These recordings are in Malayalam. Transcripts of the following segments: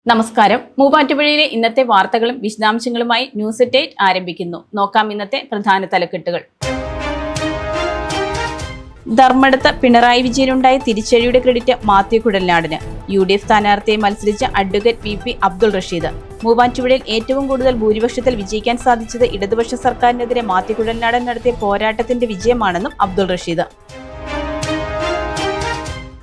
നമസ്കാരം. മൂവാറ്റുപുഴയിലെ ഇന്നത്തെ വാർത്തകളും വിശദാംശങ്ങളുമായി ന്യൂസ് അറ്റ് 8 ആരംഭിക്കുന്നു. നോക്കാം ഇന്നത്തെ പ്രധാന തലക്കെട്ടുകൾ. ധർമ്മടത്ത് പിണറായി വിജയനുണ്ടായ തിരിച്ചടിയുടെ ക്രെഡിറ്റ് മാത്യു കുഴൽനാടന്. UDF സ്ഥാനാർത്ഥിയെ മത്സരിച്ച അഡ്വക്കേറ്റ് VP അബ്ദുൾ റഷീദ്. മൂവാറ്റുപുഴയിൽ ഏറ്റവും കൂടുതൽ ഭൂരിപക്ഷത്തിൽ വിജയിക്കാൻ സാധിച്ചത് ഇടതുപക്ഷ സർക്കാരിനെതിരെ മാത്യു കുഴൽനാടൻ നടത്തിയ പോരാട്ടത്തിന്റെ വിജയമാണെന്നും അബ്ദുൾ റഷീദ്.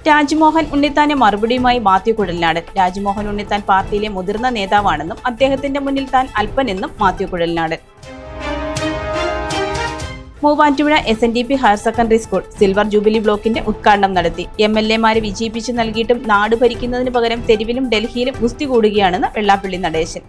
രാജ്മോഹൻ ഉണ്ണിത്താന് മറുപടിയുമായി മാത്യു കുഴൽനാടൻ. രാജ്മോഹൻ ഉണ്ണിത്താൻ പാർട്ടിയിലെ മുതിർന്ന നേതാവാണെന്നും അദ്ദേഹത്തിന്റെ മുന്നിൽ താൻ അല്പനെന്നും Mathew Kuzhalnadan. Muvattupuzha SNDP higher secondary school silver jubilee ബ്ലോക്കിന്റെ ഉദ്ഘാടനം നടത്തി. MLA-മാരെ വിജയിപ്പിച്ചു നൽകിയിട്ടും നാട് ഭരിക്കുന്നതിന് പകരം തെരുവിലും ഡൽഹിയിലും ഗുസ്തി കൂടുകയാണെന്ന് വെള്ളാപ്പള്ളി നടേശൻ.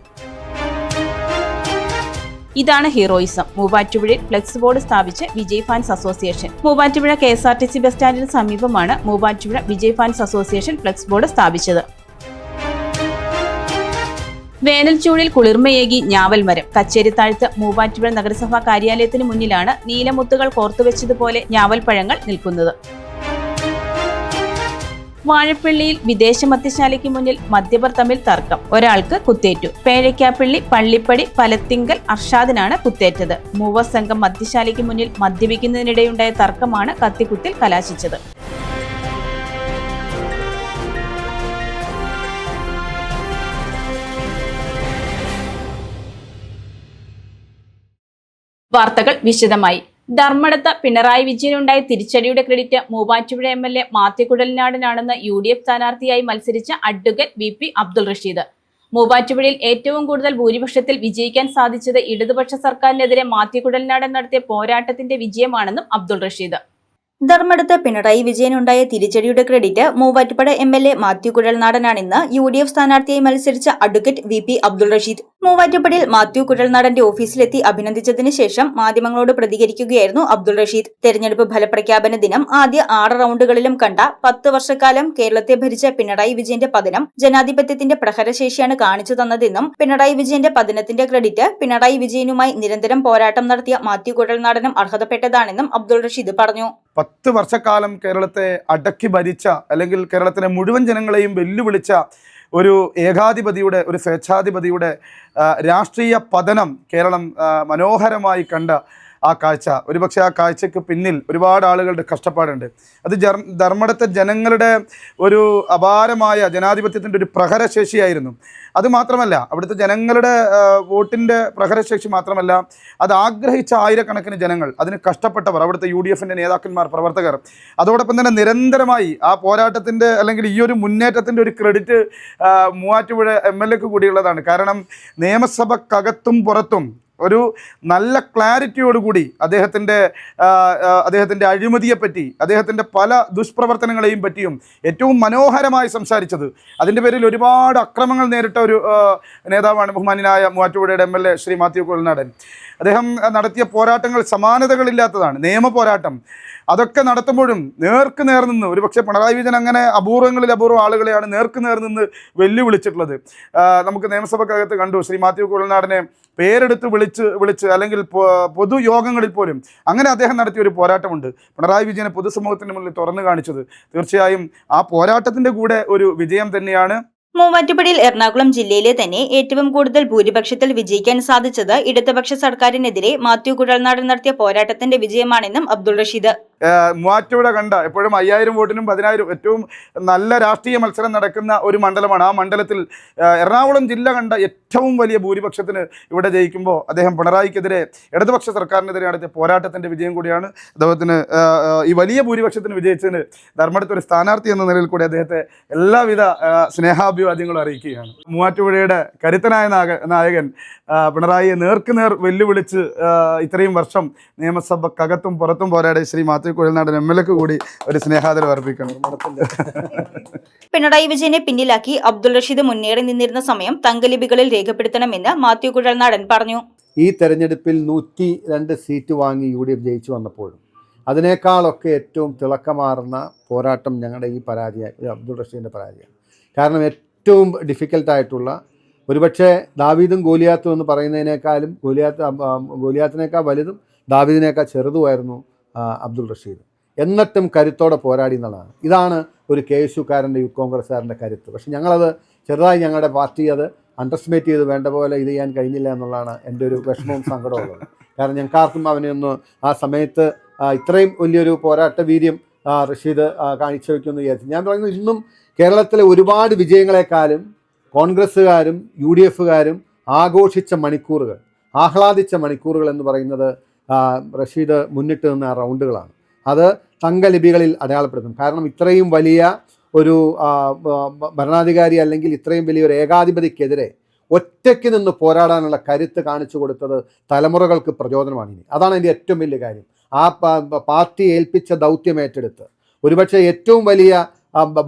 ഇതാണ് ഹീറോയിസം. മൂവാറ്റുപുഴയിൽ ഫ്ലെക്സ് ബോർഡ് സ്ഥാപിച്ച് Vijay fans association. Muvattupuzha KSRTC bus സ്റ്റാൻഡിന് സമീപമാണ് Muvattupuzha Vijay fans association flex board സ്ഥാപിച്ചത്. വേനൽ ചൂടിൽ കുളിർമയേകി ഞാവൽ മരം. കച്ചേരിത്താഴത്ത് മൂവാറ്റുപുഴ നഗരസഭാ കാര്യാലയത്തിന് മുന്നിലാണ് നീലമുത്തുകൾ കോർത്തുവെച്ചതുപോലെ ഞാവൽ പഴങ്ങൾ നിൽക്കുന്നത്. വാഴപ്പള്ളിയിൽ വിദേശ മദ്യശാലയ്ക്ക് മുന്നിൽ മദ്യപർ തമ്മിൽ തർക്കം. ഒരാൾക്ക് കുത്തേറ്റു. പേഴയ്ക്കാപ്പള്ളി പള്ളിപ്പടി പലത്തിങ്കൽ അർഷാദിനാണ് കുത്തേറ്റത്. മൂവർ സംഘം മദ്യശാലയ്ക്ക് മുന്നിൽ മദ്യപിക്കുന്നതിനിടെയുണ്ടായ തർക്കമാണ് കത്തിക്കുത്തിൽ കലാശിച്ചത്. വാർത്തകൾ വിശദമായി. ധർമ്മടത്ത് പിണറായി വിജയനുണ്ടായ തിരിച്ചടിയുടെ ക്രെഡിറ്റ് മൂവാറ്റുപുഴ MLA മാത്യു കുഴൽനാടനാണെന്ന് UDF സ്ഥാനാർത്ഥിയായി മത്സരിച്ച അഡ്വക്കേറ്റ് VP അബ്ദുൾ റഷീദ്. മൂവാറ്റുപുഴയിൽ ഏറ്റവും കൂടുതൽ ഭൂരിപക്ഷത്തിൽ വിജയിക്കാൻ സാധിച്ചത് ഇടതുപക്ഷ സർക്കാരിനെതിരെ മാത്യു കുഴൽനാടൻ നടത്തിയ പോരാട്ടത്തിന്റെ വിജയമാണെന്നും അബ്ദുൾ റഷീദ്. ധർമ്മടത്ത് പിണറായി വിജയനുണ്ടായ തിരിച്ചടിയുടെ ക്രെഡിറ്റ് മൂവാറ്റുപുഴ MLA മാത്യു കുഴൽനാടനാണെന്ന് UDF സ്ഥാനാർത്ഥിയായി മത്സരിച്ച അഡ്വക്കേറ്റ് VP അബ്ദുൾ റഷീദ്. മൂവാറ്റുപുഴയിൽ മാത്യു കുഴൽനാടന്റെ ഓഫീസിലെത്തി അഭിനന്ദിച്ചതിന് ശേഷം മാധ്യമങ്ങളോട് പ്രതികരിക്കുകയായിരുന്നു അബ്ദുൾ റഷീദ്. തെരഞ്ഞെടുപ്പ് ഫലപ്രഖ്യാപന ദിനം ആദ്യ 6 റൗണ്ടുകളിലും കണ്ട 10 വർഷക്കാലം കേരളത്തെ ഭരിച്ച പിണറായി വിജയന്റെ പതനം ജനാധിപത്യത്തിന്റെ പ്രഹരശേഷിയാണ് കാണിച്ചു തന്നതെന്നും പിണറായി വിജയന്റെ പതനത്തിന്റെ ക്രെഡിറ്റ് പിണറായി വിജയനുമായി നിരന്തരം പോരാട്ടം നടത്തിയ മാത്യു കുഴൽനാടനും അർഹതപ്പെട്ടതാണെന്നും അബ്ദുൾ റഷീദ് പറഞ്ഞു. 10 വർഷക്കാലം കേരളത്തെ അടക്കി ഭരിച്ച അല്ലെങ്കിൽ കേരളത്തിലെ മുഴുവൻ ജനങ്ങളെയും വെല്ലുവിളിച്ച ഒരു ഏകാധിപതിയുടെ ഒരു സ്വേച്ഛാധിപതിയുടെ രാഷ്ട്രീയ പതനം കേരളം മനോഹരമായി കണ്ട ആ കാഴ്ച, ഒരുപക്ഷെ ആ കാഴ്ചയ്ക്ക് പിന്നിൽ ഒരുപാട് ആളുകളുടെ കഷ്ടപ്പാടുണ്ട്. അത് ധർമ്മടത്തെ ജനങ്ങളുടെ ഒരു അപാരമായ ജനാധിപത്യത്തിൻ്റെ ഒരു പ്രഹരശേഷിയായിരുന്നു. അതുമാത്രമല്ല, അവിടുത്തെ ജനങ്ങളുടെ വോട്ടിൻ്റെ പ്രഹരശേഷി മാത്രമല്ല, അത് ആഗ്രഹിച്ച ആയിരക്കണക്കിന് ജനങ്ങൾ, അതിന് കഷ്ടപ്പെട്ടവർ, അവിടുത്തെ UDF-ൻ്റെ നേതാക്കന്മാർ, പ്രവർത്തകർ, അതോടൊപ്പം തന്നെ നിരന്തരമായി ആ പോരാട്ടത്തിൻ്റെ അല്ലെങ്കിൽ ഈ ഒരു മുന്നേറ്റത്തിൻ്റെ ഒരു ക്രെഡിറ്റ് മൂവാറ്റുപുഴ MLA-ക്ക് കൂടിയുള്ളതാണ്. കാരണം നിയമസഭക്കകത്തും പുറത്തും ഒരു നല്ല ക്ലാരിറ്റിയോടുകൂടി അദ്ദേഹത്തിൻ്റെ അഴിമതിയെപ്പറ്റി, അദ്ദേഹത്തിൻ്റെ പല ദുഷ്പ്രവർത്തനങ്ങളെയും പറ്റിയും ഏറ്റവും മനോഹരമായി സംസാരിച്ചത്. അതിൻ്റെ പേരിൽ ഒരുപാട് അക്രമങ്ങൾ നേരിട്ട ഒരു നേതാവാണ് ബഹുമാന്യനായ മൂവാറ്റുപുഴയുടെ MLA ശ്രീ മാത്യു കുഴൽനാടൻ. അദ്ദേഹം നടത്തിയ പോരാട്ടങ്ങൾ സമാനതകളില്ലാത്തതാണ്. നിയമ പോരാട്ടം അതൊക്കെ നടത്തുമ്പോഴും നേർക്ക് നേർ നിന്ന്, ഒരുപക്ഷെ പിണറായി വിജയൻ അങ്ങനെ അപൂർവങ്ങളിൽ അപൂർവം ആളുകളെയാണ് നേർക്ക് നേർ നിന്ന് വെല്ലുവിളിച്ചിട്ടുള്ളത്. നമുക്ക് നിയമസഭക്കകത്ത് കണ്ടു ശ്രീ മാത്യു കുഴൽനാടനെ പേരെടുത്ത് വിളിച്ച് അല്ലെങ്കിൽ പൊതുയോഗങ്ങളിൽ പോലും അങ്ങനെ അദ്ദേഹം നടത്തിയ ഒരു പോരാട്ടമുണ്ട്. പിണറായി വിജയനെ പൊതുസമൂഹത്തിന് മുന്നിൽ തുറന്നു കാണിച്ചത് തീർച്ചയായും ആ പോരാട്ടത്തിൻ്റെ കൂടെ ഒരു വിജയം തന്നെയാണ്. മൂവാറ്റുപുഴയിൽ എറണാകുളം ജില്ലയിലെ തന്നെ ഏറ്റവും കൂടുതൽ ഭൂരിപക്ഷത്തിൽ വിജയിക്കാൻ സാധിച്ചത് ഇടതുപക്ഷ സർക്കാരിനെതിരെ മാത്യു കുഴൽനാടൻ നടത്തിയ പോരാട്ടത്തിന്റെ വിജയമാണെന്നും അബ്ദുൾ റഷീദ്. മൂവാറ്റുപുഴ കണ്ട എപ്പോഴും 5000 വോട്ടിനും 10000 ഏറ്റവും നല്ല രാഷ്ട്രീയ മത്സരം നടക്കുന്ന ഒരു മണ്ഡലമാണ്. ആ മണ്ഡലത്തിൽ എറണാകുളം ജില്ല കണ്ട ഏറ്റവും വലിയ ഭൂരിപക്ഷത്തിന് ഇവിടെ ജയിക്കുമ്പോൾ അദ്ദേഹം പിണറായിക്കെതിരെ ഇടതുപക്ഷ സർക്കാരിനെതിരെ നടത്തിയ പോരാട്ടത്തിൻ്റെ വിജയം കൂടിയാണ്. അദ്ദേഹത്തിന് ഈ വലിയ ഭൂരിപക്ഷത്തിന് വിജയിച്ചതിന് ധർമ്മടത്ത് ഒരു സ്ഥാനാർത്ഥി എന്ന നിലയിൽ കൂടി അദ്ദേഹത്തെ എല്ലാവിധ സ്നേഹാഭിവാദ്യങ്ങളും അറിയിക്കുകയാണ്. മൂവാറ്റുപുഴയുടെ കരുത്തനായ നായകൻ പിണറായിയെ നേർക്കുനേർ വെല്ലുവിളിച്ച് ഇത്രയും വർഷം നിയമസഭക്കകത്തും പുറത്തും പോരാടിയ ശ്രീ മാത്യു കുഴൽനാടൻ MLA-ക്ക് കൂടി ഒരു സ്നേഹാദരം അർപ്പിക്കണം. പിണറായി വിജയനെ പിന്നിലാക്കി അബ്ദുൾ റഷീദ് മുന്നേറി നിന്നിരുന്ന സമയം തങ്കലിപികളിൽ രേഖപ്പെടുത്തണമെന്ന് മാത്യു കുഴൽനാടൻ പറഞ്ഞു. ഈ തെരഞ്ഞെടുപ്പിൽ 102 സീറ്റ് വാങ്ങി UDF ജയിച്ചു വന്നപ്പോഴും അതിനേക്കാളൊക്കെ ഏറ്റവും തിളക്കമാർന്ന പോരാട്ടം ഞങ്ങളുടെ ഈ പരാജയം അബ്ദുൾ റഷീദിൻ്റെ പരാജയം. കാരണം ഏറ്റവും ഡിഫിക്കൽട്ടായിട്ടുള്ള, ഒരുപക്ഷെ ദാവീദും ഗോലിയാത്തും എന്ന് പറയുന്നതിനേക്കാളും ഗോലിയാത്തിനേക്കാൾ വലുതും ദാവീദിനേക്കാൾ ചെറുതുമായിരുന്നു അബ്ദുൾ റഷീദ്. എന്നിട്ടും കരുത്തോടെ പോരാടി എന്നുള്ളതാണ്. ഇതാണ് ഒരു KSUക്കാരൻ്റെ യൂത്ത് കോൺഗ്രസ്സുകാരൻ്റെ കരുത്ത്. പക്ഷെ ഞങ്ങളത് ചെറുതായി ഞങ്ങളുടെ പാർട്ടി അത് അണ്ടർസ്റ്റിമേറ്റ് ചെയ്ത് വേണ്ട പോലെ ഇത് ചെയ്യാൻ കഴിഞ്ഞില്ല എന്നുള്ളതാണ് എൻ്റെ ഒരു വിഷമവും സങ്കടമുള്ളത്. കാരണം ഞങ്ങൾക്കാർക്കും അവനെ ഒന്ന് ആ സമയത്ത് ഇത്രയും വലിയൊരു പോരാട്ട വീര്യം റഷീദ് കാഴ്ചവെക്കുമെന്ന് വിചാരിച്ചു. ഞാൻ പറയുന്നത് ഇന്നും കേരളത്തിലെ ഒരുപാട് വിജയങ്ങളെക്കാളും കോൺഗ്രസ്സുകാരും UDFകാരും ആഘോഷിച്ച മണിക്കൂറുകൾ, ആഹ്ലാദിച്ച മണിക്കൂറുകൾ എന്ന് പറയുന്നത് റഷീദ് മുന്നിട്ട് നിന്ന റൗണ്ടുകളാണ്. അത് തങ്കലിപികളിൽ അടയാളപ്പെടുത്തും. കാരണം ഇത്രയും വലിയ ഒരു ഭരണാധികാരി അല്ലെങ്കിൽ ഇത്രയും വലിയൊരു ഏകാധിപതിക്കെതിരെ ഒറ്റയ്ക്ക് നിന്ന് പോരാടാനുള്ള കരുത്ത് കാണിച്ചു കൊടുത്തത് തലമുറകൾക്ക് പ്രചോദനമാണ്. ഇനി അതാണ് എൻ്റെ ഏറ്റവും വലിയ കാര്യം. ആ പാർട്ടി ഏൽപ്പിച്ച ദൗത്യം ഏറ്റെടുത്ത് ഒരുപക്ഷെ ഏറ്റവും വലിയ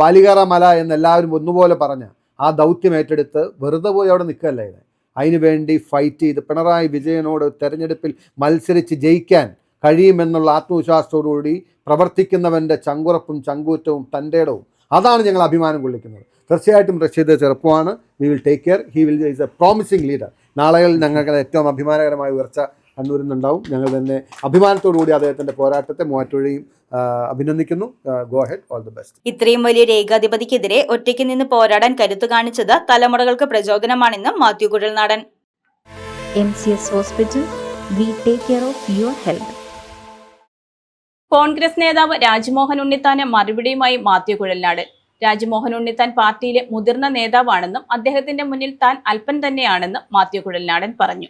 ബാലികാറ മല എന്നെല്ലാവരും ഒന്നുപോലെ പറഞ്ഞ ആ ദൗത്യം ഏറ്റെടുത്ത് വെറുതെ പോയി അവിടെ നിൽക്കുകയല്ല. ഇത് അതിനു വേണ്ടി ഫൈറ്റ് ചെയ്ത് പിണറായി വിജയനോട് തെരഞ്ഞെടുപ്പിൽ മത്സരിച്ച് ജയിക്കാൻ കഴിയുമെന്നുള്ള ആത്മവിശ്വാസത്തോടുകൂടി പ്രവർത്തിക്കുന്നവൻ്റെ ചങ്കുറപ്പും ചങ്കൂറ്റവും തൻ്റെ ഇടവും അതാണ് ഞങ്ങൾ അഭിമാനം കൊള്ളിക്കുന്നത്. തീർച്ചയായിട്ടും റഷീദ് ചെറുപ്പമാണ്. We will take care. He will is a promising leader. നാളുകളിൽ ഞങ്ങൾക്ക് ഏറ്റവും അഭിമാനകരമായ ഉയർച്ച കണ്ണൂരിന്നുണ്ടാവും. ഞങ്ങൾ തന്നെ അഭിമാനത്തോടുകൂടി അദ്ദേഹത്തിൻ്റെ പോരാട്ടത്തെ മൂവാറ്റുപുഴയും അഭിനന്ദിക്കുന്നു. Go head, all the best. ഇത്രയും വലിയൊരു ഏകാധിപതിക്കെതിരെ ഒറ്റയ്ക്ക് നിന്ന് പോരാടാൻ കരുത്തു കാണിച്ചത് തലമുറകൾക്ക് പ്രചോദനമാണെന്നും Mathew Kuzhalnadan. MCS Hospital, we take care of your health. Congress നേതാവ് രാജ്മോഹൻ ഉണ്ണിത്താന് മറുപടിയുമായി മാത്യു കുഴൽനാടൻ. രാജ്മോഹൻ ഉണ്ണിത്താൻ പാർട്ടിയിലെ മുതിർന്ന നേതാവാണെന്നും അദ്ദേഹത്തിന്റെ മുന്നിൽ താൻ അല്പൻ തന്നെയാണെന്നും മാത്യു കുഴൽനാടൻ പറഞ്ഞു.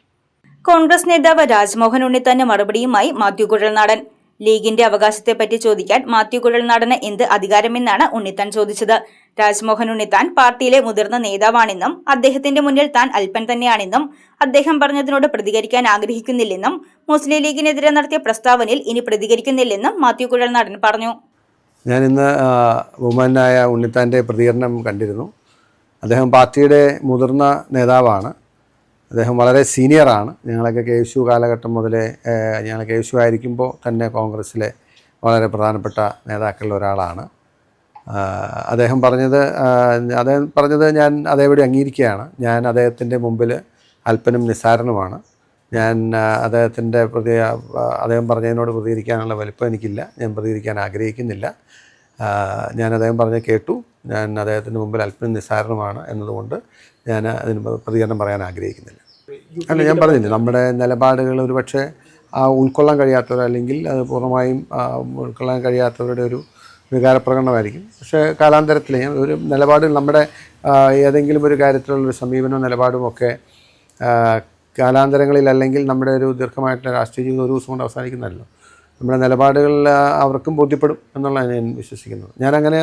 കോൺഗ്രസ് നേതാവ് രാജ്മോഹൻ ഉണ്ണിത്താന്റെ മറുപടിയുമായി മാത്യു കുഴൽനാടൻ. ലീഗിന്റെ അവകാശത്തെപ്പറ്റി ചോദിക്കാൻ മാത്യു കുഴൽനാടന് എന്ത് അധികാരമെന്നാണ് ഉണ്ണിത്താൻ ചോദിച്ചത്. രാജ്മോഹൻ ഉണ്ണിത്താൻ പാർട്ടിയിലെ മുതിർന്ന നേതാവാണെന്നും അദ്ദേഹത്തിന്റെ മുന്നിൽ താൻ അല്പൻ തന്നെയാണെന്നും അദ്ദേഹം പറഞ്ഞതിനോട് പ്രതികരിക്കാൻ ആഗ്രഹിക്കുന്നില്ലെന്നും മുസ്ലിം ലീഗിനെതിരെ നടത്തിയ പ്രസ്താവനയിൽ ഇനി പ്രതികരിക്കുന്നില്ലെന്നും മാത്യു കുഴൽനാടൻ പറഞ്ഞു. ഞാൻ ഇന്ന് ബഹുമാനായ ഉണ്ണിത്താൻ്റെ പ്രതികരണം കണ്ടിരുന്നു. അദ്ദേഹം പാർട്ടിയുടെ മുതിർന്ന നേതാവാണ്. അദ്ദേഹം വളരെ സീനിയറാണ്. ഞങ്ങളൊക്കെ KSU കാലഘട്ടം മുതലേ ഞങ്ങൾ KSU ആയിരിക്കുമ്പോൾ തന്നെ കോൺഗ്രസ്സിലെ വളരെ പ്രധാനപ്പെട്ട നേതാക്കളിൽ ഒരാളാണ്. അദ്ദേഹം പറഞ്ഞത് ഞാൻ അതേപടി അംഗീകരിക്കുകയാണ്. ഞാൻ അദ്ദേഹത്തിൻ്റെ മുമ്പിൽ അല്പനും നിസ്സാരനുമാണ്. ഞാൻ അദ്ദേഹം പറഞ്ഞതിനോട് പ്രതികരിക്കാനുള്ള വലിപ്പം എനിക്കില്ല. ഞാൻ പ്രതികരിക്കാൻ ആഗ്രഹിക്കുന്നില്ല. ഞാൻ അദ്ദേഹം പറഞ്ഞ് കേട്ടു. ഞാൻ അദ്ദേഹത്തിൻ്റെ മുമ്പിൽ അല്പനും നിസ്സാരനുമാണ് എന്നതുകൊണ്ട് ഞാൻ അതിന് പ്രതികരണം പറയാൻ ആഗ്രഹിക്കുന്നില്ല. അല്ല, ഞാൻ പറഞ്ഞില്ല, നമ്മുടെ നിലപാടുകൾ ഒരുപക്ഷെ ഉൾക്കൊള്ളാൻ കഴിയാത്തവർ അല്ലെങ്കിൽ അത് പൂർണ്ണമായും ഉൾക്കൊള്ളാൻ കഴിയാത്തവരുടെ ഒരു വികാരപ്രകടനമായിരിക്കും. പക്ഷേ കാലാന്തരത്തിൽ ഒരു നിലപാടുകൾ നമ്മുടെ ഏതെങ്കിലും ഒരു കാര്യത്തിലുള്ളൊരു സമീപനവും നിലപാടുമൊക്കെ കാലാന്തരങ്ങളിൽ അല്ലെങ്കിൽ നമ്മുടെ ഒരു ദീർഘമായിട്ടുള്ള രാഷ്ട്രീയ ജീവിതം ഒരു ദിവസം കൊണ്ട് അവസാനിക്കുന്നതല്ലോ. നമ്മുടെ നിലപാടുകൾ അവർക്കും ബോധ്യപ്പെടും എന്നുള്ളതാണ് ഞാൻ വിശ്വസിക്കുന്നത്. ഞാനങ്ങനെ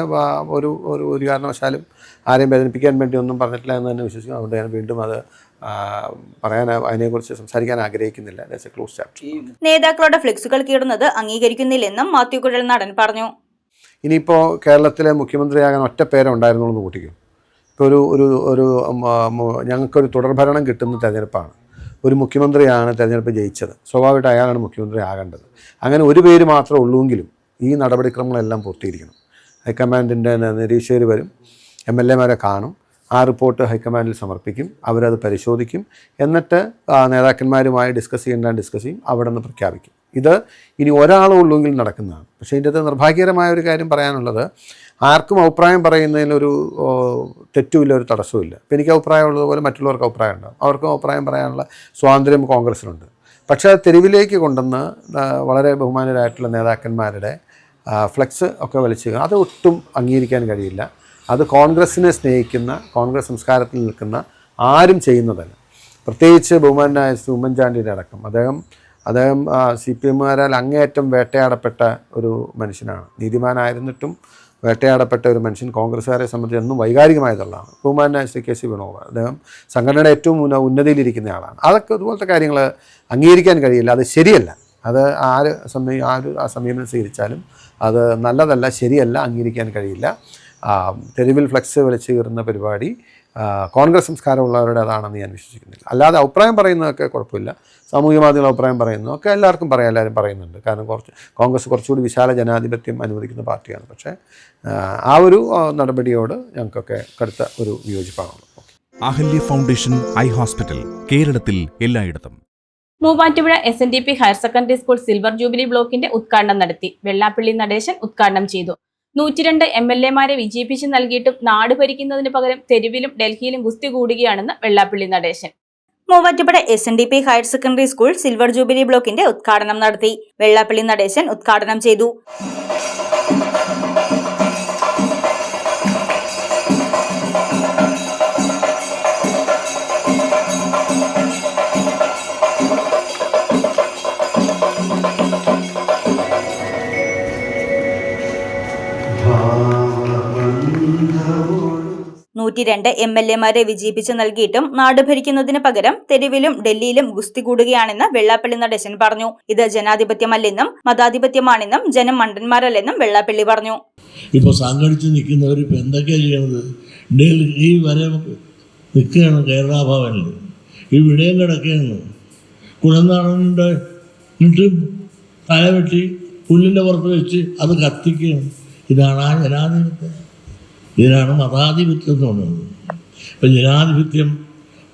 ഒരു കാരണവശാലും ആരെയും വേദനിപ്പിക്കാൻ വേണ്ടി ഒന്നും പറഞ്ഞിട്ടില്ല എന്ന് തന്നെ വിശ്വസിക്കുന്നു. അതുകൊണ്ട് ഞാൻ വീണ്ടും അത് അതിനെക്കുറിച്ച് സംസാരിക്കാൻ ആഗ്രഹിക്കുന്നില്ല. That's A close chapter. നേതാക്കളുടെ ഫ്ലെക്സുകൾ കീറുന്നത് അംഗീകരിക്കുന്നില്ലെന്നും മാത്യു കുഴൽനാടൻ പറഞ്ഞു. ഇനിയിപ്പോൾ കേരളത്തിലെ മുഖ്യമന്ത്രിയാകാൻ ഒറ്റ പേരെ ഉണ്ടായിരുന്നുള്ളൂ എന്ന് കൂട്ടിക്കും. ഇപ്പോൾ ഒരു ഞങ്ങൾക്കൊരു തുടർഭരണം കിട്ടുന്ന തെരഞ്ഞെടുപ്പാണ്. ഒരു മുഖ്യമന്ത്രിയാണ് തെരഞ്ഞെടുപ്പ് ജയിച്ചത്. സ്വാഭാവികമായിട്ട് അയാളാണ് മുഖ്യമന്ത്രി ആകേണ്ടത്. അങ്ങനെ ഒരു പേര് മാത്രമേ ഉള്ളൂവെങ്കിലും ഈ നടപടിക്രമങ്ങളെല്ലാം പൂർത്തീകരിക്കണം. ഹൈക്കമാൻഡിൻ്റെ നിരീക്ഷകർ വരും, MLA മാരെ കാണും, ആ റിപ്പോർട്ട് ഹൈക്കമാൻഡിൽ സമർപ്പിക്കും, അവരത് പരിശോധിക്കും, എന്നിട്ട് നേതാക്കന്മാരുമായി ഡിസ്കസ് ചെയ്യും, അവിടെ നിന്ന് പ്രഖ്യാപിക്കും. ഇത് ഇനി ഒരാളേ ഉള്ളൂവെങ്കിൽ നടക്കുന്നതാണ്. പക്ഷേ ഇതിൻ്റെ നിർഭാഗ്യകരമായ ഒരു കാര്യം പറയാനുള്ളത്, ആർക്കും അഭിപ്രായം പറയുന്നതിലൊരു തെറ്റുമില്ല, ഒരു തടസ്സമില്ല. ഇപ്പോൾ എനിക്ക് അഭിപ്രായമുള്ളതുപോലെ മറ്റുള്ളവർക്ക് അഭിപ്രായം ഉണ്ടാകും. അവർക്കും അഭിപ്രായം പറയാനുള്ള സ്വാതന്ത്ര്യം കോൺഗ്രസ്സിനുണ്ട്. പക്ഷേ അത് തെരുവിലേക്ക് കൊണ്ടുവന്ന് വളരെ ബഹുമാനരായിട്ടുള്ള നേതാക്കന്മാരുടെ ഫ്ലെക്സ് ഒക്കെ വലിച്ചു, അത് ഒട്ടും അംഗീകരിക്കാൻ കഴിയില്ല. അത് കോൺഗ്രസ്സിനെ സ്നേഹിക്കുന്ന, കോൺഗ്രസ് സംസ്കാരത്തിൽ നിൽക്കുന്ന ആരും ചെയ്യുന്നതല്ല. പ്രത്യേകിച്ച് ബഹുമാനായ ഉമ്മൻചാണ്ടിയുടെ അടക്കം. അദ്ദേഹം CPM-കാരാൽ അങ്ങേയറ്റം വേട്ടയാടപ്പെട്ട ഒരു മനുഷ്യനാണ്. നീതിമാനായിരുന്നിട്ടും വേട്ടയാടപ്പെട്ട ഒരു മനുഷ്യൻ കോൺഗ്രസ്സുകാരെ സംബന്ധിച്ച് എന്നും വൈകാരികമായതുള്ളതാണ്. ബഹുമാനായ ശ്രീ KC വേണുഗോപാൽ, അദ്ദേഹം സംഘടനയുടെ ഏറ്റവും ഉന്നതിയിലിരിക്കുന്ന ആളാണ്. അതൊക്കെ അതുപോലത്തെ കാര്യങ്ങൾ അംഗീകരിക്കാൻ കഴിയില്ല. അത് ശരിയല്ല. അത് ആര് ആ സമീപനം സ്വീകരിച്ചാലും അത് നല്ലതല്ല, ശരിയല്ല, അംഗീകരിക്കാൻ കഴിയില്ല. തെരുവിൽ ഫ്ലെക്സ് വലിച്ചു കീറുന്ന പരിപാടി കോൺഗ്രസ് സംസ്കാരമുള്ളവരുടെ അതാണെന്ന് ഞാൻ വിശ്വസിക്കുന്നില്ല. അല്ലാതെ അഭിപ്രായം പറയുന്നതൊക്കെ കുഴപ്പമില്ല. സാമൂഹ്യ മാധ്യമങ്ങൾ അഭിപ്രായം പറയുന്നതൊക്കെ എല്ലാവർക്കും പറയാം, എല്ലാവരും പറയുന്നുണ്ട്. കാരണം കോൺഗ്രസ് കുറച്ചുകൂടി വിശാല ജനാധിപത്യം അനുവദിക്കുന്ന പാർട്ടിയാണ്. പക്ഷേ ആ ഒരു നടപടിയോട് ഞങ്ങൾക്കൊക്കെ കടുത്ത ഒരു വിയോജിപ്പാണുള്ളത്. അഹല്യ ഫൗണ്ടേഷൻ ഐ ഹോസ്പിറ്റൽ, കേരളത്തിൽ എല്ലായിടത്തും. Muvattupuzha SNDP higher secondary school silver jubilee ബ്ലോക്കിന്റെ ഉദ്ഘാടനം നടത്തി. വെള്ളാപ്പള്ളി നടേശൻ ഉദ്ഘാടനം ചെയ്തു. 102 MLA-മാരെ വിജയിപ്പിച്ച് നൽകിയിട്ടും നാട് ഭരിക്കുന്നതിന് പകരം തെരുവിലും ഡൽഹിയിലും ഗുസ്തി കൂടുകയാണെന്ന് Vellappally Natesan. Muvattupuzha SNDP higher secondary school silver jubilee ബ്ലോക്കിന്റെ ഉദ്ഘാടനം നടത്തി. വെള്ളാപ്പള്ളി നടേശൻ ഉദ്ഘാടനം ചെയ്തു. ൂറ്റി MLA-മാരെ വിജയിപ്പിച്ച് നൽകിയിട്ടും നാട് ഭരിക്കുന്നതിന് പകരം തെരുവിലും ഡൽഹിയിലും ഗുസ്തി കൂടുകയാണെന്ന് വെള്ളാപ്പള്ളി നടേശൻ പറഞ്ഞു. ഇത് ജനാധിപത്യമല്ലെന്നും മതാധിപത്യമാണെന്നും ജനം മണ്ടന്മാരല്ലെന്നും വെള്ളാപ്പള്ളി പറഞ്ഞു. ഇപ്പോൾ സംഘടിച്ച് നിൽക്കുന്നവർ ഇപ്പോൾ എന്തൊക്കെയാണ് ചെയ്യുന്നത്? ഡൽഹി വരെ നിൽക്കുകയാണ് കേരള ഭവനിൽ. ഈ വിടയം കിടക്കുകയാണ്. കുഴന്നാടനുണ്ട് എന്നിട്ട് തലവെട്ടി പുല്ലിൻ്റെ പുറത്ത് വെച്ച് അത് കത്തിക്കുകയാണ്. ഇതാണ് ആ ജനാധിപത്യം. ഇതിനാണ് മതാധിപത്യം എന്ന് പറയുന്നത്. ഇപ്പം ജനാധിപത്യം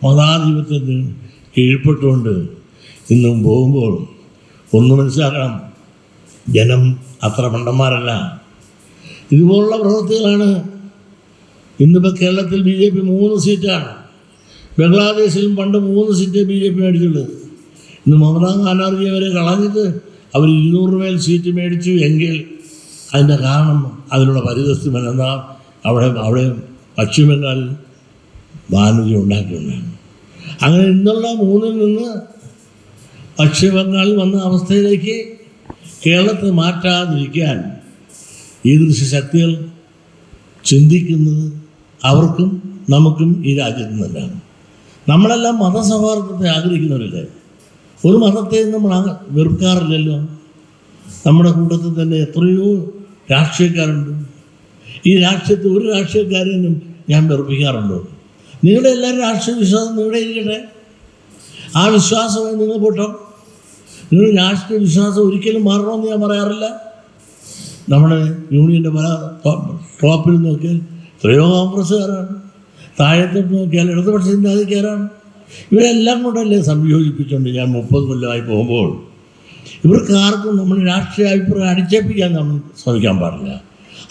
മതാധിപത്യത്തിന് കീഴ്പ്പെട്ടുകൊണ്ട് ഇന്നും പോകുമ്പോൾ ഒന്ന് മനസ്സിലാക്കണം, ജനം അത്ര മണ്ടന്മാരല്ല. ഇതുപോലുള്ള പ്രവൃത്തികളാണ് ഇന്നിപ്പോൾ കേരളത്തിൽ BJP 3 സീറ്റാണ്. ബംഗ്ലാദേശിലും പണ്ട് 3 സീറ്റ് BJP മേടിച്ചുള്ളത്. ഇന്ന് മമതാ ബാനർജിയെ വരെ കളഞ്ഞിട്ട് അവർ 200 മേൽ സീറ്റ് മേടിച്ചു എങ്കിൽ അതിൻ്റെ കാരണം അതിനുള്ള പരിതസ്ഥിതി എന്താ? അവിടെ പശ്ചിമ ബംഗാളിൽ ബാനർജി ഉണ്ടാക്കിയിട്ടുണ്ടായിരുന്നു. അങ്ങനെ ഇന്നുള്ള 3-ൽ നിന്ന് പശ്ചിമ ബംഗാളിൽ വന്ന അവസ്ഥയിലേക്ക് കേരളത്തെ മാറ്റാതിരിക്കാൻ ഈ ദൃശ്യശക്തികൾ ചിന്തിക്കുന്നത് അവർക്കും നമുക്കും ഈ രാജ്യത്ത് നിന്നല്ലാണ്. നമ്മളെല്ലാം മതസൗഹാർദ്ദത്തെ ആഗ്രഹിക്കുന്നവരല്ലേ? ഒരു മതത്തെയും നമ്മൾ വെറുക്കാറില്ലല്ലോ. നമ്മുടെ കൂട്ടത്തിൽ തന്നെ എത്രയോ രാഷ്ട്രീയക്കാരുണ്ട്. ഈ രാഷ്ട്രീയത്തിൽ ഒരു രാഷ്ട്രീയക്കാരെയും ഞാൻ വെറുപ്പിക്കാറുണ്ടോ? നിങ്ങളുടെ എല്ലാവരും രാഷ്ട്രീയ വിശ്വാസം നിങ്ങളുടെ ഇരിക്കട്ടെ. ആ വിശ്വാസമായി നിങ്ങൾ പോട്ടോ. നിങ്ങളുടെ രാഷ്ട്രീയ വിശ്വാസം ഒരിക്കലും മാറണമെന്ന് ഞാൻ പറയാറില്ല. നമ്മുടെ യൂണിയൻ്റെ പല ടോപ്പിൽ നോക്കിയാൽ എത്രയോ കോൺഗ്രസ്സുകാരാണ്, താഴത്തോട്ട് നോക്കിയാൽ ഇടതുപക്ഷ ചിന്താഗതിക്കാരാണ്. ഇവരെല്ലാം കൊണ്ടല്ലേ സംയോജിപ്പിച്ചുകൊണ്ട് ഞാൻ 30 കൊല്ലമായി പോകുമ്പോൾ ഇവർക്ക് ആർക്കും നമ്മുടെ രാഷ്ട്രീയ അഭിപ്രായം അടിച്ചേൽപ്പിക്കാൻ നമ്മൾ ശ്രമിക്കാൻ പാടില്ല.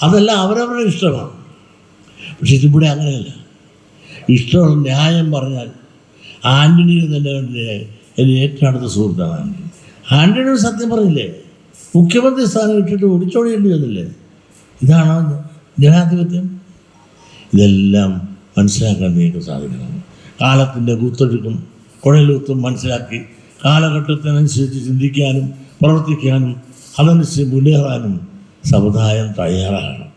അതെല്ലാം അവരവരുടെ ഇഷ്ടമാണ്. പക്ഷെ ഇതിവിടെ അങ്ങനെയല്ല. ഇഷ്ടമുള്ള ന്യായം പറഞ്ഞാൽ ആൻ്റണിയെ തന്നെ കണ്ടില്ലേ? എൻ്റെ ഏറ്റവും അടുത്ത സുഹൃത്താണ് ആൻ്റണി. ആൻ്റണി സത്യം പറഞ്ഞില്ലേ? മുഖ്യമന്ത്രി സ്ഥാനം ഇട്ടിട്ട് ഒടിച്ചോടേണ്ടി വന്നില്ലേ? ഇതാണോ ജനാധിപത്യം? ഇതെല്ലാം മനസ്സിലാക്കാൻ നിങ്ങൾക്ക് സാധിക്കണം. കാലത്തിൻ്റെ കുത്തൊഴുക്കും കുഴലൂത്തും മനസ്സിലാക്കി കാലഘട്ടത്തിനനുസരിച്ച് ചിന്തിക്കാനും പ്രവർത്തിക്കാനും അതനുസരിച്ച് മുന്നേറാനും സമുദായം തയ്യാറാകണം.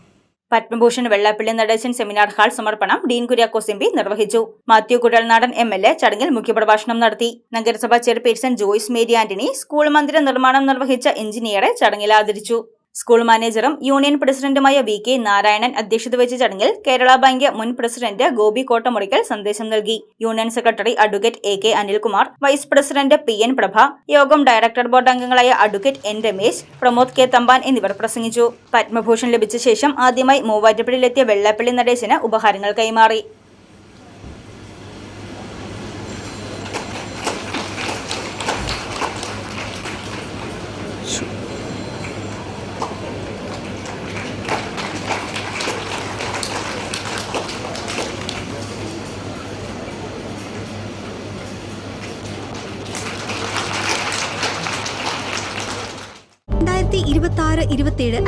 പത്മഭൂഷൺ വെള്ളാപ്പള്ളി നടേശൻ സെമിനാർ ഹാൾ സമർപ്പണം ഡീൻ കുര്യാക്കോസ് MP നിർവഹിച്ചു. മാത്യു കുഴൽനാടൻ MLA ചടങ്ങിൽ മുഖ്യപ്രഭാഷണം നടത്തി. നഗരസഭാ ചെയർപേഴ്സൺ ജോയ്സ് മേരി ആന്റണി, സ്കൂൾ മന്ദിര നിർമ്മാണം നിർവഹിച്ച എഞ്ചിനീയറെ ചടങ്ങിൽ ആദരിച്ചു. സ്കൂൾ മാനേജറും യൂണിയൻ പ്രസിഡന്റുമായ VK നാരായണൻ അധ്യക്ഷത വഹിച്ച ചടങ്ങിൽ കേരള ബാങ്ക് മുൻ പ്രസിഡന്റ് ഗോപി കോട്ടമുറിക്കൽ സന്ദേശം നൽകി. Union secretary advocate AK Anilkumar, vice president PN Prabha, യോഗം ഡയറക്ടർ ബോർഡ് അംഗങ്ങളായ advocate N Ramesh, Pramod K Thampan എന്നിവർ പ്രസംഗിച്ചു. പത്മഭൂഷൺ ലഭിച്ച ശേഷം ആദ്യമായി മൂവാറ്റുപുഴയിലെത്തിയ വെള്ളാപ്പള്ളി നടേശന് ഉപഹാരങ്ങൾ കൈമാറി.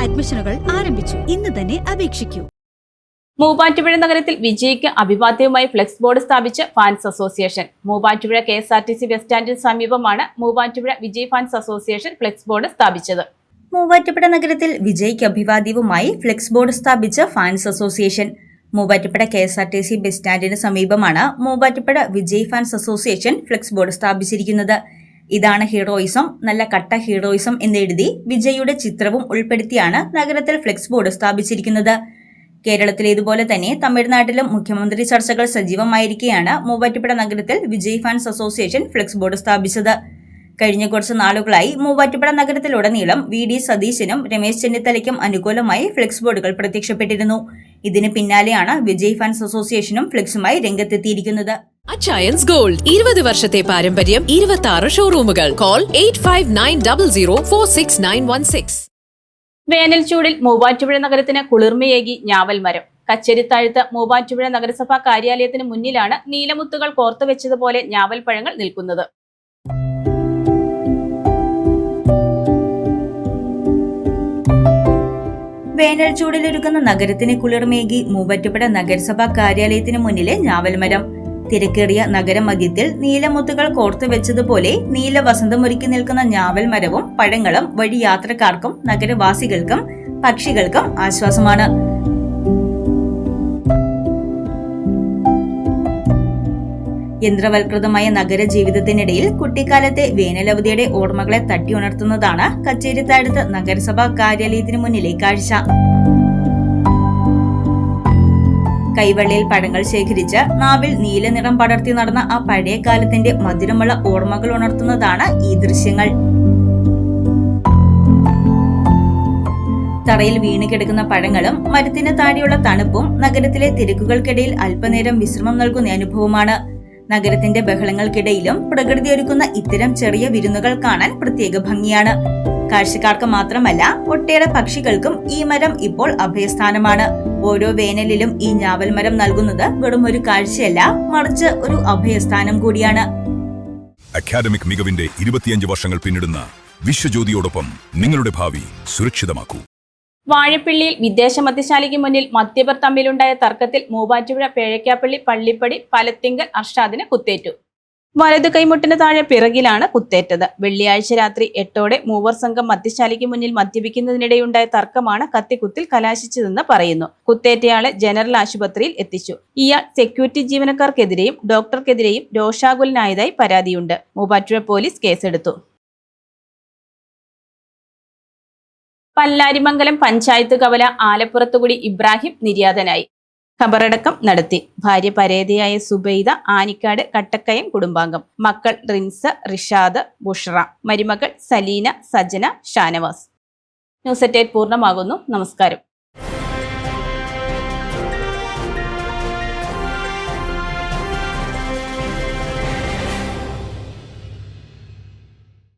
അഡ്മിഷനുകൾ ആരംഭിച്ചു. ഇന്ന് തന്നെ അപേക്ഷിക്കൂ. മൂവാറ്റുപുഴ നഗരത്തിൽ വിജയ്ക്ക് അഭിവാദ്യവുമായി ഫ്ലെക്സ് ബോർഡ് സ്ഥാപിച്ച fans association. Muvattupuzha KSRTC bus സ്റ്റാൻഡിന് സമീപമാണ് Muvattupuzha Vijay fans association flex board സ്ഥാപിച്ചത്. മൂവാറ്റുപുഴ നഗരത്തിൽ വിജയ്ക്ക് അഭിവാദ്യവുമായി ഫ്ലെക്സ് ബോർഡ് സ്ഥാപിച്ച fans association. Muvattupuzha KSRTC bus സ്റ്റാൻഡിന് സമീപമാണ് Muvattupuzha Vijay fans association flex board സ്ഥാപിച്ചിരിക്കുന്നത്. ഇതാണ് ഹീറോയിസം, നല്ല കട്ട ഹീറോയിസം എന്നെഴുതി വിജയുടെ ചിത്രവും ഉൾപ്പെടുത്തിയാണ് നഗരത്തിൽ ഫ്ലെക്സ് ബോർഡ് സ്ഥാപിച്ചിരിക്കുന്നത്. കേരളത്തിലേതുപോലെ തന്നെ തമിഴ്നാട്ടിലും മുഖ്യമന്ത്രി ചർച്ചകൾ സജീവമായിരിക്കെയാണ് മൂവാറ്റുപുഴ നഗരത്തിൽ Vijay fans association flex board സ്ഥാപിച്ചത്. കഴിഞ്ഞ കുറച്ച് നാളുകളായി മൂവാറ്റുപുഴ നഗരത്തിലുടനീളം VD സതീശനും രമേശ് ചെന്നിത്തലയ്ക്കും അനുകൂലമായി ഫ്ലെക്സ് ബോർഡുകൾ പ്രത്യക്ഷപ്പെട്ടിരുന്നു. ഇതിന് പിന്നാലെയാണ് വിജയ് ഫാൻസ് അസോസിയേഷനും ഫ്ലെക്സുമായി രംഗത്തെത്തിയിരിക്കുന്നത്. അച്ചയൻസ് ഗോൾഡ് 20 വർഷത്തെ പാരമ്പര്യം, 26 ഷോറൂമുകൾ. കോൾ 8590046916. വേനൽ ചൂടിൽ മൂവാറ്റുപുഴ നഗരത്തിന് കുളിർമയേകി ഞാവൽ മരം. കച്ചേരിത്താഴത്ത് മൂവാറ്റുപുഴ നഗരസഭാ കാര്യാലയത്തിന് മുന്നിലാണ് നീലമുത്തുകൾ കോർത്തുവെച്ചതുപോലെ ഞാവൽ പഴങ്ങൾ നിൽക്കുന്നത്. വേനൽ ചൂടിലൊരുക്കുന്ന നഗരത്തിന് കുളിർമേകി മൂവാറ്റുപുഴ നഗരസഭാ കാര്യാലയത്തിന് മുന്നിലെ ഞാവൽമരം. തിരക്കേറിയ നഗരമധ്യത്തിൽ നീലമുത്തുകൾ കോർത്തുവെച്ചതുപോലെ നീല വസന്തമൊരുക്കി നിൽക്കുന്ന ഞാവൽ മരവും പഴങ്ങളും വഴി യാത്രക്കാർക്കും നഗരവാസികൾക്കും പക്ഷികൾക്കും ആശ്വാസമാണ്. യന്ത്രവൽകൃതമായ നഗര ജീവിതത്തിനിടയിൽ കുട്ടിക്കാലത്തെ വേനലവധിയുടെ ഓർമ്മകളെ തട്ടിയുണർത്തുന്നതാണ് കച്ചേരിത്താഴത്ത് നഗരസഭാ കാര്യാലയത്തിന് മുന്നിലെ കാഴ്ച. കൈവെള്ളയിൽ പഴങ്ങൾ ശേഖരിച്ച് നാവിൽ നീല നിറം പടർത്തി നടന്ന ആ പഴയ കാലത്തിന്റെ മധുരമുള്ള ഓർമ്മകൾ ഉണർത്തുന്നതാണ് ഈ ദൃശ്യങ്ങൾ. തറയിൽ വീണ് കിടക്കുന്ന പഴങ്ങളും മരത്തിന് താഴെയുള്ള തണുപ്പും നഗരത്തിലെ തിരക്കുകൾക്കിടയിൽ അല്പനേരം വിശ്രമം നൽകുന്ന അനുഭവമാണ്. നഗരത്തിന്റെ ബഹളങ്ങൾക്കിടയിലും പ്രകൃതി ഒരുക്കുന്ന ഇത്തരം ചെറിയ വിരുന്നുകൾ കാണാൻ പ്രത്യേക ഭംഗിയാണ്. കാഴ്ചക്കാർക്ക് മാത്രമല്ല ഒട്ടേറെ പക്ഷികൾക്കും ഈ മരം ഇപ്പോൾ അഭയസ്ഥാനമാണ്. ഓരോ വേനലിലും ഈ ഞാവൽ മരം നൽകുന്നത് വെറും ഒരു കാഴ്ചയല്ല, മറിച്ച് ഒരു അഭയസ്ഥാനം കൂടിയാണ്. അക്കാദമിക് മികവിന്റെ 25 വർഷങ്ങൾ പിന്നിടുന്ന വിശ്വജ്യോതിയോടൊപ്പം നിങ്ങളുടെ ഭാവി സുരക്ഷിതമാക്കൂ. വാഴപ്പിള്ളിയിൽ വിദേശ മദ്യശാലയ്ക്ക് മുന്നിൽ മദ്യപർ തമ്മിലുണ്ടായ തർക്കത്തിൽ മൂവാറ്റുപുഴ പേഴക്കാപ്പള്ളി പള്ളിപ്പടി പലത്തിങ്കൽ അർഷാദിന് കുത്തേറ്റു. വലതു കൈമുട്ടിന് താഴെ പിറകിലാണ് കുത്തേറ്റത്. വെള്ളിയാഴ്ച രാത്രി 8ഓടെ മൂവർ സംഘം മദ്യശാലയ്ക്ക് മുന്നിൽ മദ്യപിക്കുന്നതിനിടെയുണ്ടായ തർക്കമാണ് കത്തിക്കുത്തിൽ കലാശിച്ചതെന്ന് പറയുന്നു. കുത്തേറ്റയാളെ ജനറൽ ആശുപത്രിയിൽ എത്തിച്ചു. ഇയാൾ സെക്യൂരിറ്റി ജീവനക്കാർക്കെതിരെയും ഡോക്ടർക്കെതിരെയും രോഷാകുലനായതായി പരാതിയുണ്ട്. മൂവാറ്റുപുഴ പോലീസ് കേസെടുത്തു. പല്ലാരിമംഗലം പഞ്ചായത്ത് കവല ആലപ്പുറത്തുകൂടി ഇബ്രാഹിം നിര്യാതനായി. ഖബറടക്കം നടത്തി. ഭാര്യ പരേതയായ സുബൈദ ആനിക്കാട് കട്ടക്കയം കുടുംബാംഗം. മക്കൾ റിൻസ, റിഷാദ്, ബുഷ്റ. മരുമകൾ സലീന, സജന, ഷാനവാസ്. ന്യൂസ് 8 പൂർണ്ണമാകുന്നു. നമസ്കാരം.